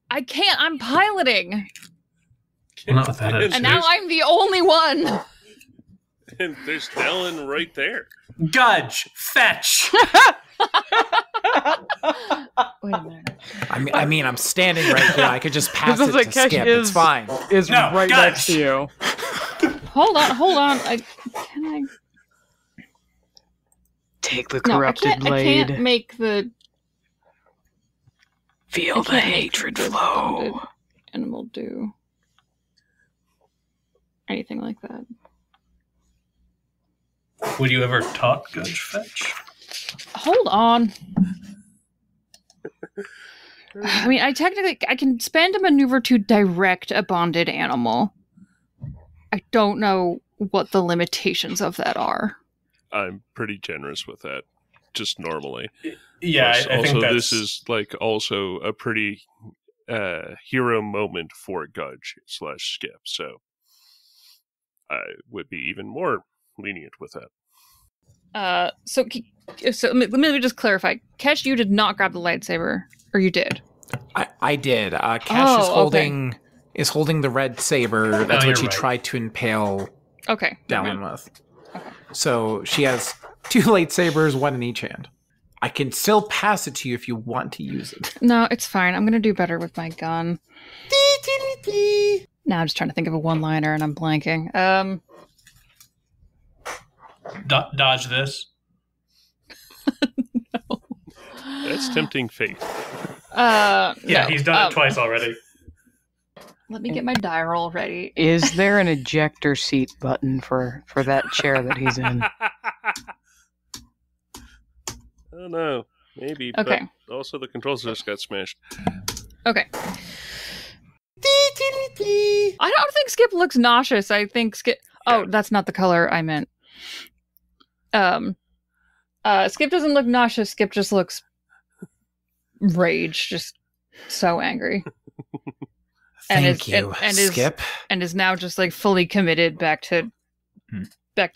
I can't. I'm piloting. Well, not with that attitude. And now I'm the only one. And there's Dallin right there. Gudge, fetch. Wait a minute. I mean, I'm standing right here. I could just pass it to Skip. It's fine. Is no, right Gudge. Next to you. Hold on. Can I take the corrupted blade? I can't make the. Feel the hatred flow. Animal do anything like that. Would you ever talk Gudge fetch? Hold on. I mean, I can spend a maneuver to direct a bonded animal. I don't know what the limitations of that are. I'm pretty generous with that, just normally. Yeah, Plus, I think that's... this is also a pretty hero moment for Gudge / Skip, so I would be even more lenient with that. So let me just clarify. Kesh, you did not grab the lightsaber, or you did? I did. Kesh is holding the red saber. That's what she tried to impale Dallin with. Okay. So she has two lightsabers, one in each hand. I can still pass it to you if you want to use it. No, it's fine. I'm going to do better with my gun. Now I'm just trying to think of a one-liner and I'm blanking. Dodge this. No. That's tempting fate. Yeah, he's done it twice already. Let me get my die roll ready. Is there an ejector seat button for that chair that he's in? I don't know. Maybe. Okay. But also the controls just got smashed. Okay. I don't think Skip looks nauseous. I think Skip... Oh, that's not the color I meant. Skip doesn't look nauseous. Skip just looks rage. Just so angry. Thank you, Skip. And is now just fully committed back to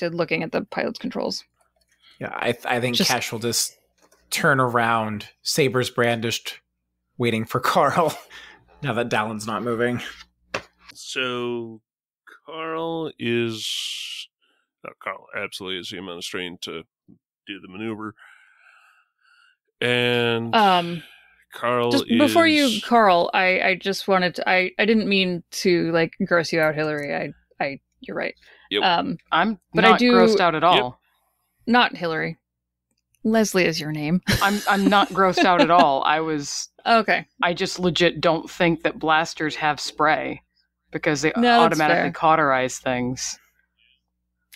looking at the pilot's controls. Yeah, I think Cash will just turn around, sabers brandished, waiting for Carl. Now that Dallin's not moving. So Carl absolutely is the amount of strain to do the maneuver. And Carl before you, Carl, I just wanted to, I didn't mean to gross you out, Hillary. You're right. Yep. I'm not grossed out at all. Not Hillary. Leslie is your name. I'm not grossed out at all. Okay. I just legit don't think that blasters have spray because they automatically cauterize things.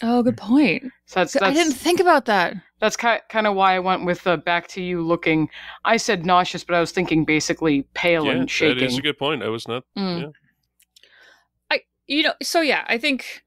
Oh, good point. So that's I didn't think about that. That's kind of why I went with back to you looking. I said nauseous, but I was thinking basically pale and shaking. That is a good point. I was not. I think